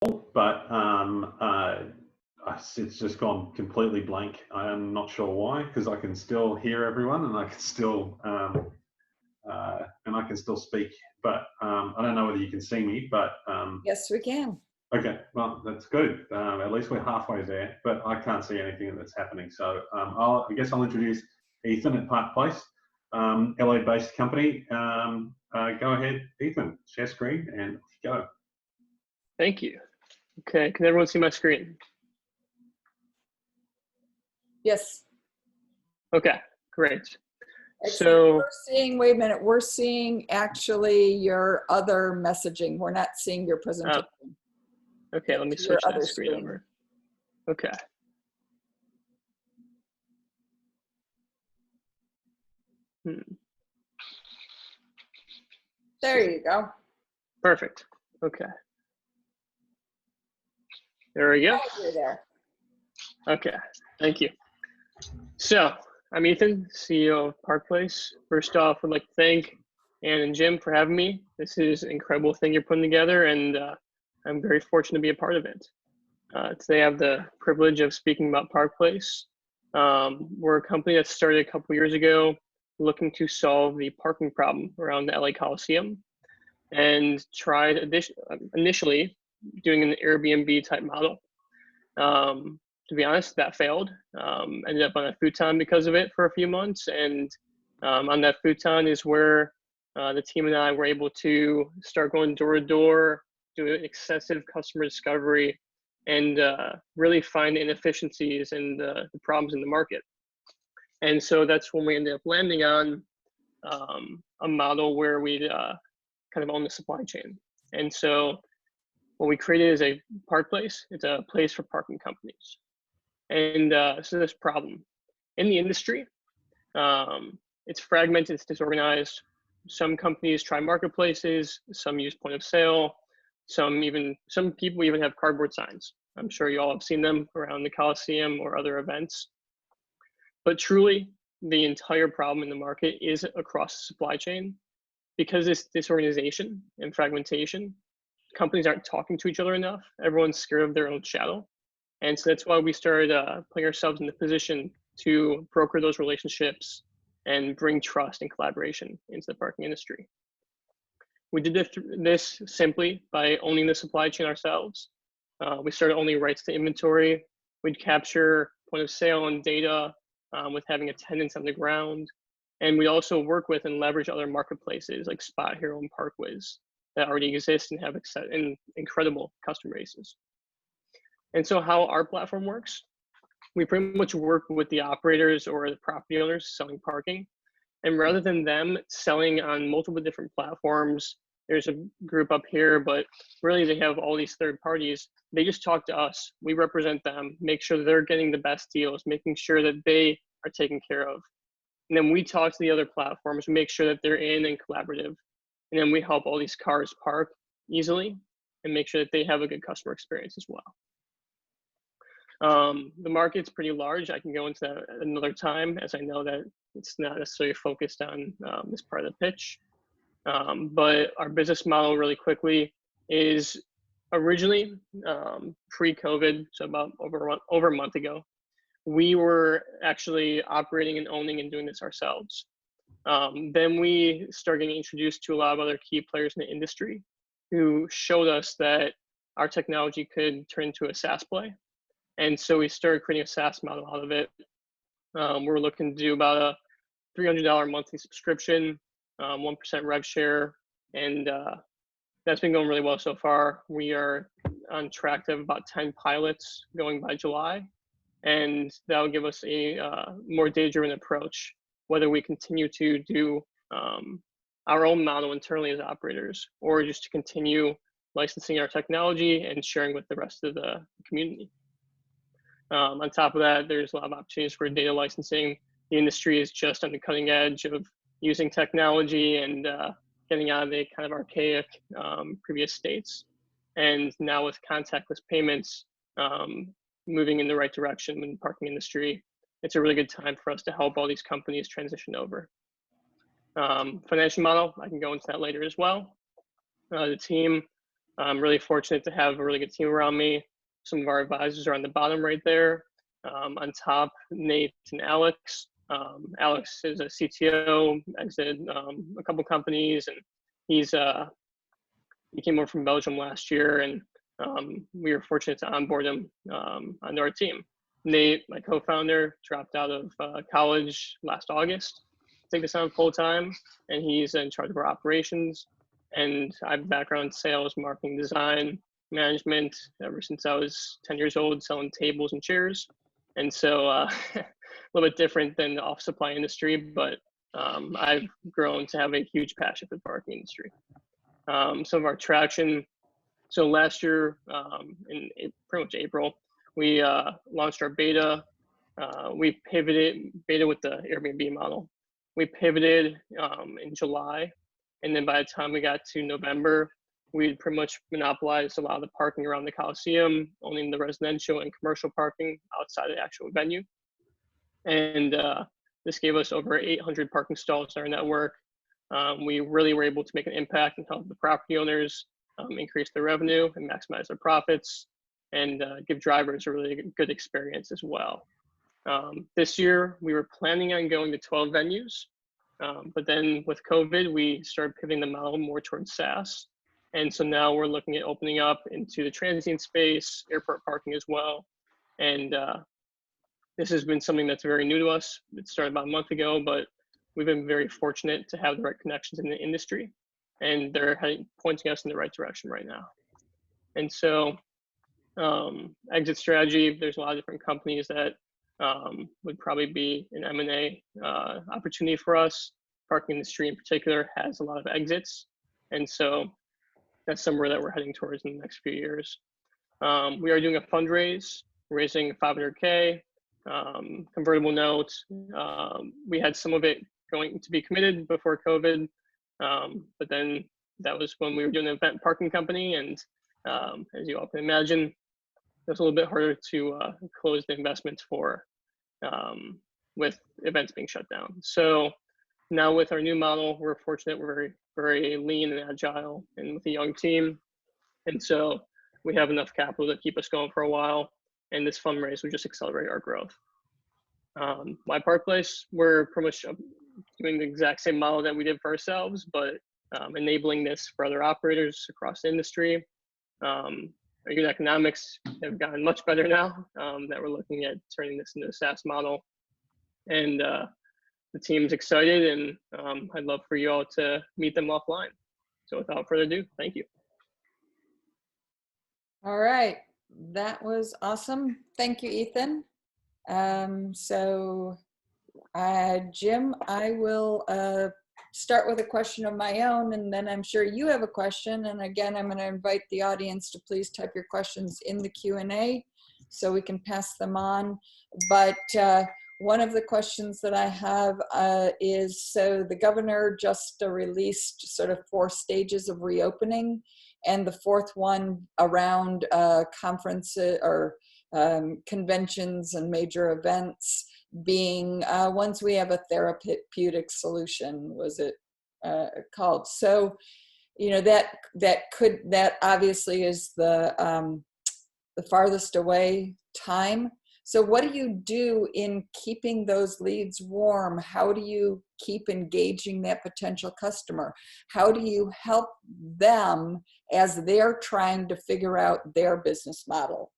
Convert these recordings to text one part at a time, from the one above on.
but it's just gone completely blank. I'm not sure why, because I can still hear everyone and I can still speak, but I don't know whether you can see me, but yes, we can. Okay, well, that's good. At least we're halfway there, but I can't see anything that's happening. So I guess I'll introduce Ethan at ParkPlace, LA-based company. Go ahead, Ethan, share screen and off you go. Thank you. Okay, can everyone see my screen? Yes. Okay, great. Except So we're seeing, wait a minute, we're seeing actually your other messaging. We're not seeing your presentation. okay, let me switch that screen over. Okay. There you go. Perfect. Okay. There we go. Oh, you're there. Okay, thank you. So I'm Ethan, CEO of ParkPlace. First off, I'd like to thank Ann and Jim for having me. This is an incredible thing you're putting together, and I'm very fortunate to be a part of it. Today I have the privilege of speaking about ParkPlace. We're a company that started a couple years ago looking to solve the parking problem around the LA Coliseum, and tried initially doing an Airbnb type model. To be honest, that failed. Ended up on a futon because of it for a few months, and on that futon is where the team and I were able to start going door to door, doing excessive customer discovery, and really find inefficiencies and the problems in the market. And so that's when we ended up landing on a model where we'd kind of own the supply chain. And so what we created is a ParkPlace. It's a place for parking companies. And so this problem in the industry, it's fragmented, it's disorganized. Some companies try marketplaces, some use point of sale, some people even have cardboard signs. I'm sure you all have seen them around the Coliseum or other events. But truly, the entire problem in the market is across the supply chain. Because this disorganization and fragmentation, companies aren't talking to each other enough. Everyone's scared of their own shadow. And so that's why we started putting ourselves in the position to broker those relationships and bring trust and collaboration into the parking industry. We did this simply by owning the supply chain ourselves. We started owning rights to inventory. We'd capture point of sale and data with having attendants on the ground. And we also work with and leverage other marketplaces like Spot Hero and ParkWiz that already exist and have incredible customer bases. And so how our platform works, we pretty much work with the operators or the property owners selling parking. And rather than them selling on multiple different platforms, there's a group up here, but really they have all these third parties. They just talk to us. We represent them, make sure they're getting the best deals, making sure that they are taken care of. And then we talk to the other platforms, make sure that they're in and collaborative. And then we help all these cars park easily and make sure that they have a good customer experience as well. The market's pretty large. I can go into that another time, as I know that it's not necessarily focused on this part of the pitch. But our business model really quickly is originally pre-COVID, so about over a month ago, we were actually operating and owning and doing this ourselves. Then we started getting introduced to a lot of other key players in the industry who showed us that our technology could turn into a SaaS play. And so we started creating a SaaS model out of it. We're looking to do about a $300 monthly subscription, 1% rev share, and that's been going really well so far. We are on track to have about 10 pilots going by July, and that will give us a more data-driven approach, whether we continue to do our own model internally as operators, or just to continue licensing our technology and sharing with the rest of the community. On top of that, there's a lot of opportunities for data licensing. The industry is just on the cutting edge of using technology and getting out of the kind of archaic previous states. And now with contactless payments moving in the right direction in the parking industry, it's a really good time for us to help all these companies transition over. Financial model, I can go into that later as well. The team, I'm really fortunate to have a really good team around me. Some of our advisors are on the bottom right there. On top, Nate and Alex. Alex is a CTO, exited a couple companies, and he came over from Belgium last year, and we were fortunate to onboard him onto our team. Nate, my co-founder, dropped out of college last August to take this on full time, and he's in charge of our operations. And I have a background in sales, marketing, design, management ever since I was 10 years old, selling tables and chairs. And so a little bit different than the office supply industry, but I've grown to have a huge passion for the parking industry. Some of our traction. So last year, in pretty much April, we launched our beta. We pivoted beta with the Airbnb model. We pivoted in July, and then by the time we got to November, we'd pretty much monopolized a lot of the parking around the Coliseum, owning the residential and commercial parking outside of the actual venue. And this gave us over 800 parking stalls in our network. We really were able to make an impact and help the property owners increase their revenue and maximize their profits, and give drivers a really good experience as well. This year, we were planning on going to 12 venues, but then with COVID, we started pivoting the model more towards SaaS. And so now we're looking at opening up into the transient space, airport parking as well. And this has been something that's very new to us. It started about a month ago, but we've been very fortunate to have the right connections in the industry, and they're pointing us in the right direction right now. And so exit strategy, there's a lot of different companies that would probably be an M&A opportunity for us. Parking industry in particular has a lot of exits. And so that's somewhere that we're heading towards in the next few years. We are doing a fundraise, raising 500K, convertible notes. We had some of it going to be committed before COVID, but then that was when we were doing an event parking company, and as you all can imagine, it was a little bit harder to close the investments for with events being shut down. So now with our new model, we're fortunate we're very, very lean and agile, and with a young team, and so we have enough capital to keep us going for a while, and this fundraise will just accelerate our growth. My ParkPlace, we're pretty much doing the exact same model that we did for ourselves, but enabling this for other operators across the industry. Our unit economics have gotten much better now that we're looking at turning this into a SaaS model. And the team's excited, and I'd love for you all to meet them offline. So without further ado, thank you. All right, that was awesome. Thank you, Ethan. Jim, I will start with a question of my own, and then I'm sure you have a question. And again, I'm going to invite the audience to please type your questions in the Q&A so we can pass them on. But one of the questions that I have is, so the governor just released sort of 4 stages of reopening, and the 4th one around conferences or conventions and major events being once we have a therapeutic solution, was it called? So, you know, that obviously is the farthest away time. So what do you do in keeping those leads warm? How do you keep engaging that potential customer? How do you help them as they're trying to figure out their business model?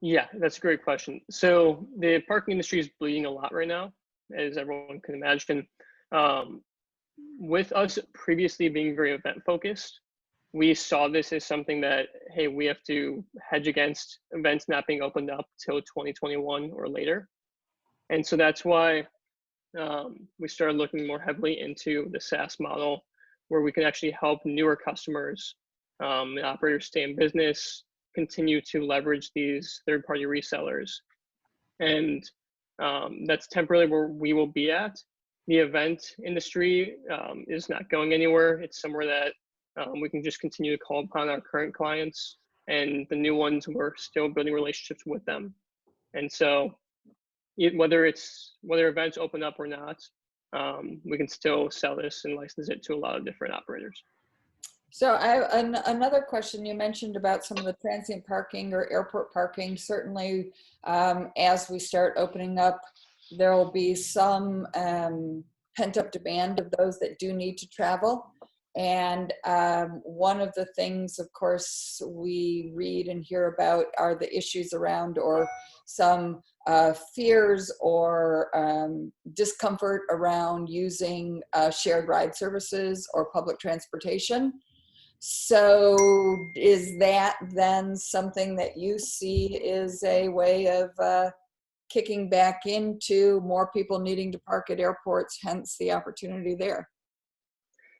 Yeah, that's a great question. So the parking industry is bleeding a lot right now, as everyone can imagine. With us previously being very event focused, we saw this as something that, hey, we have to hedge against events not being opened up till 2021 or later. And so that's why we started looking more heavily into the SaaS model, where we can actually help newer customers and operators stay in business, continue to leverage these third-party resellers. And that's temporarily where we will be at. The event industry is not going anywhere. It's somewhere that we can just continue to call upon our current clients, and the new ones, we're still building relationships with them. And so whether events open up or not, we can still sell this and license it to a lot of different operators. So another question you mentioned about some of the transient parking or airport parking. Certainly, as we start opening up, there will be some pent-up demand of those that do need to travel. And one of the things, of course, we read and hear about are the issues around, or some fears or discomfort around using shared ride services or public transportation. So is that then something that you see is a way of kicking back into more people needing to park at airports, hence the opportunity there?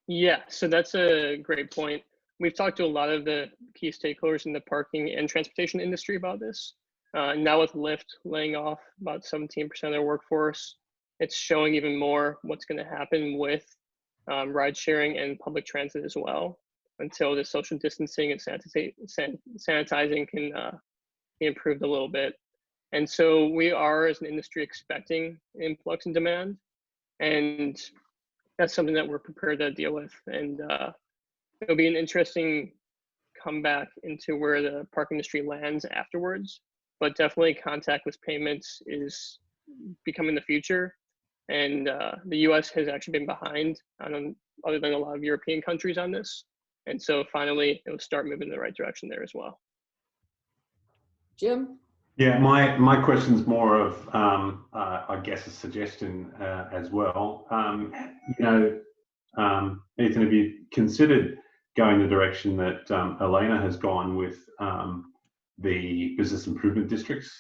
Yeah, so that's a great point. We've talked to a lot of the key stakeholders in the parking and transportation industry about this. Now with Lyft laying off about 17% of their workforce, it's showing even more what's going to happen with ride sharing and public transit as well, until the social distancing and sanitizing can be improved a little bit. And so we are, as an industry, expecting an influx in demand, and that's something that we're prepared to deal with. And it'll be an interesting comeback into where the park industry lands afterwards. But definitely contactless payments is becoming the future. And the US has actually been behind, other than a lot of European countries, on this. And so finally, it'll start moving in the right direction there as well. Jim? Yeah, my question's more of, I guess, a suggestion as well. Ethan, have you considered going the direction that Elena has gone with the business improvement districts,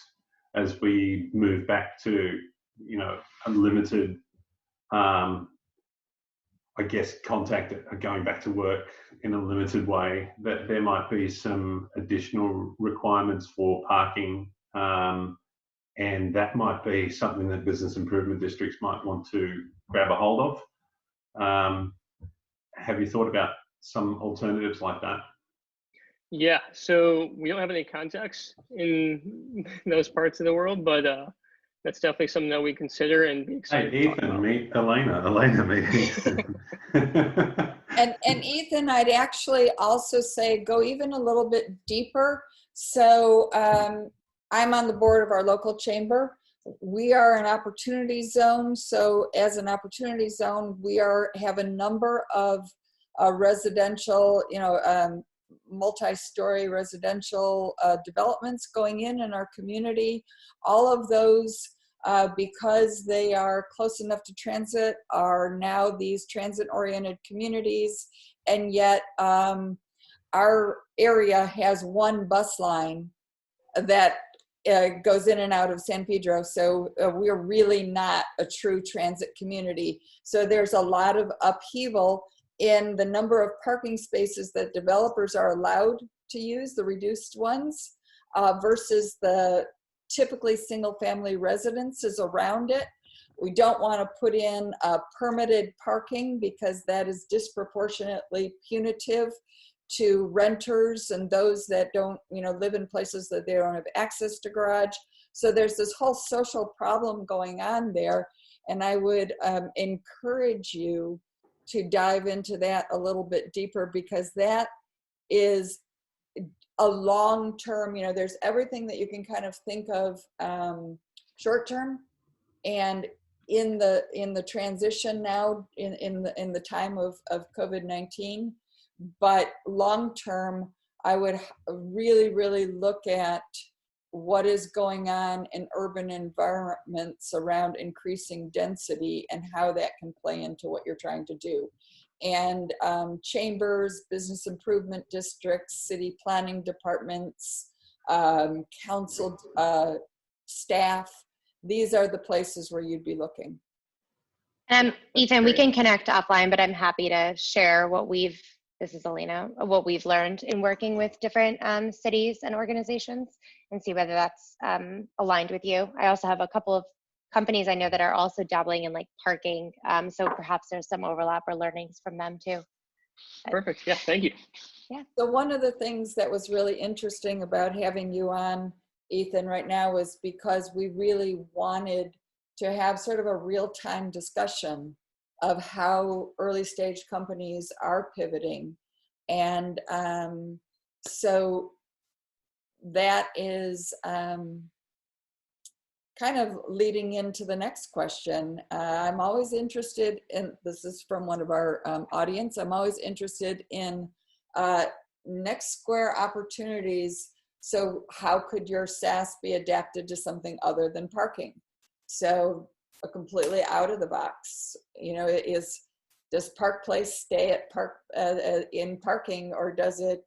as we move back to, a limited, I guess, contact, going back to work in a limited way, that there might be some additional requirements for parking, and that might be something that business improvement districts might want to grab a hold of. Have you thought about some alternatives like that? Yeah, so we don't have any contacts in those parts of the world, but that's definitely something that we consider and be excited Hey, to talk Ethan, about. meet Elena. Elena, meet Ethan. And Ethan, I'd actually also say go even a little bit deeper. So I'm on the board of our local chamber. We are an opportunity zone. So as an opportunity zone, we have a number of residential, multi-story residential developments going in our community. All of those, because they are close enough to transit, are now these transit-oriented communities. And yet our area has one bus line that goes in and out of San Pedro. So we're really not a true transit community. So there's a lot of upheaval in the number of parking spaces that developers are allowed to use, the reduced ones, versus the typically single family residences around it. We don't want to put in permitted parking, because that is disproportionately punitive to renters and those that don't, live in places that they don't have access to garage. So there's this whole social problem going on there. And I would encourage you to dive into that a little bit deeper, because that is a long-term, there's everything that you can kind of think of short-term, and in the transition now in the time of COVID-19, but long-term, I would really, really look at what is going on in urban environments around increasing density and how that can play into what you're trying to do. And chambers, business improvement districts, city planning departments, council staff, these are the places where you'd be looking. Ethan, we can connect offline, but I'm happy to share this is Alina, what we've learned in working with different cities and organizations, and see whether that's aligned with you. I also have a couple of companies I know that are also dabbling in parking. So perhaps there's some overlap or learnings from them too. Perfect, yeah, thank you. Yeah. So one of the things that was really interesting about having you on, Ethan, right now is because we really wanted to have sort of a real-time discussion of how early stage companies are pivoting. And so that is kind of leading into the next question. I'm always interested in, this is from one of our audience, I'm always interested in next square opportunities. So how could your SaaS be adapted to something other than parking? So a completely out of the box, you know, does ParkPlace stay at in parking, or does it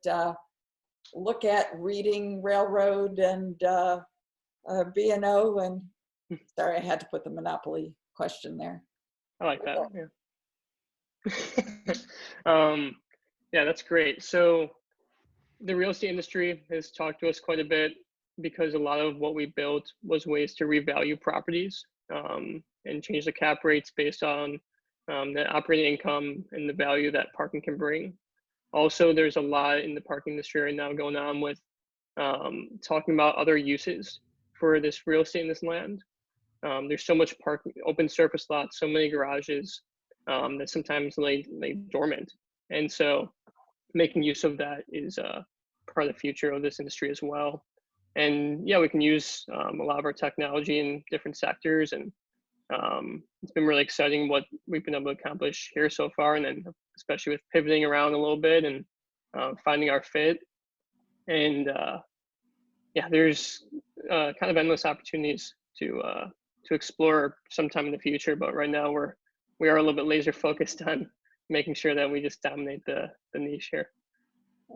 look at reading railroad and B&O? And sorry, I had to put the monopoly question there. I like that. Yeah. Yeah, that's great. So the real estate industry has talked to us quite a bit, because a lot of what we built was ways to revalue properties and change the cap rates based on the operating income and the value that parking can bring. Also, there's a lot in the parking industry right now going on with talking about other uses for this real estate in this land. There's so much parking, open surface lots, so many garages that sometimes lay dormant. And so making use of that is part of the future of this industry as well. And yeah, we can use a lot of our technology in different sectors, and it's been really exciting what we've been able to accomplish here so far, and then especially with pivoting around a little bit and finding our fit. And yeah, there's kind of endless opportunities to explore sometime in the future, but right now we are a little bit laser focused on making sure that we just dominate the niche here.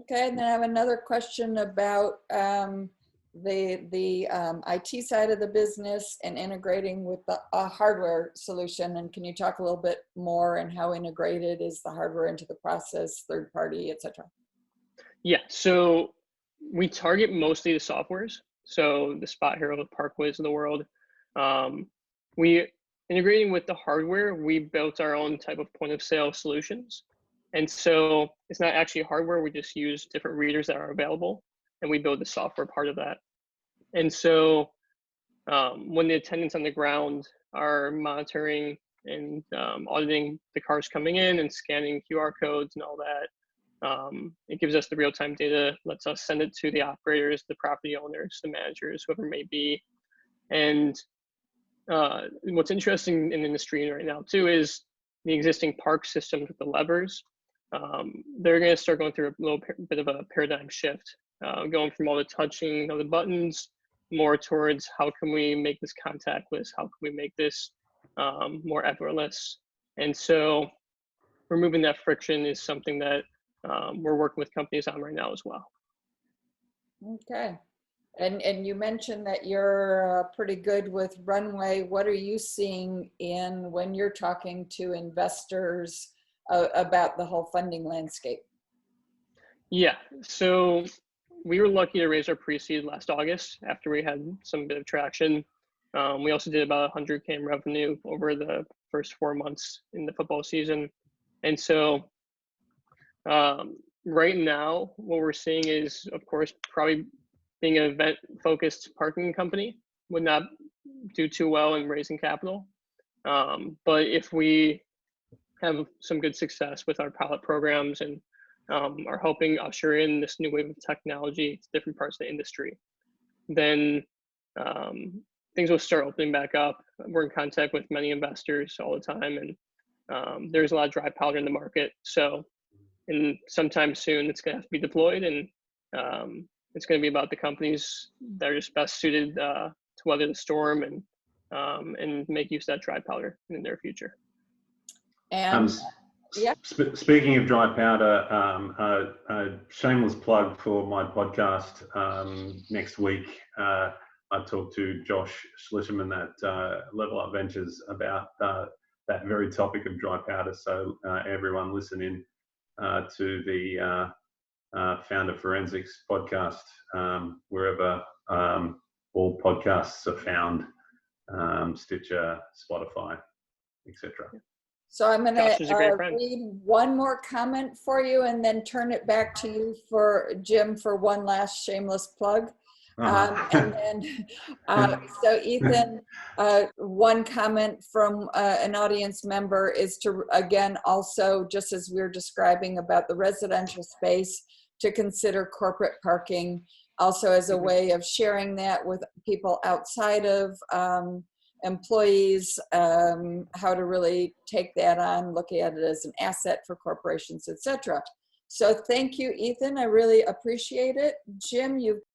Okay, and then I have another question about the IT side of the business and integrating with the hardware solution. And can you talk a little bit more, and how integrated is the hardware into the process, third party, et cetera? Yeah, so we target mostly the softwares. So the Spot Hero, the ParkWiz of the world. We integrating with the hardware, we built our own type of point of sale solutions. And so it's not actually hardware, we just use different readers that are available, and we build the software part of that. And so when the attendants on the ground are monitoring and auditing the cars coming in and scanning QR codes and all that, it gives us the real-time data, lets us send it to the operators, the property owners, the managers, whoever it may be. And what's interesting in the industry right now too is the existing park systems with the levers. They're going to start going through a little bit of a paradigm shift, going from all the touching of the buttons more towards how can we make this contactless, how can we make this more effortless. And so removing that friction is something that we're working with companies on right now as well. Okay. And you mentioned that you're pretty good with runway. What are you seeing in when you're talking to investors about the whole funding landscape? Yeah, so we were lucky to raise our pre-seed last August after we had some bit of traction. We also did about 100K in revenue over the first 4 months in the football season. And so right now, what we're seeing is, of course, probably being an event-focused parking company would not do too well in raising capital. But if we have some good success with our pilot programs and are helping usher in this new wave of technology to different parts of the industry, then things will start opening back up. We're in contact with many investors all the time, and there's a lot of dry powder in the market. So in sometime soon, it's going to have to be deployed, and it's going to be about the companies that are just best suited to weather the storm and make use of that dry powder in the near future. And yeah. Speaking of dry powder, shameless plug for my podcast. Next week, I talked to Josh Schlitterman at Level Up Ventures about that very topic of dry powder. So everyone listen in to the Founder Forensics podcast, wherever all podcasts are found, Stitcher, Spotify, etc. So I'm going to read one more comment for you and then turn it back to you, for Jim, for one last shameless plug. And then, so Ethan, one comment from an audience member is to, again, also, just as we were describing about the residential space, to consider corporate parking also as a way of sharing that with people outside of employees, how to really take that on, look at it as an asset for corporations, etc. So thank you, Ethan. I really appreciate it. Jim, you've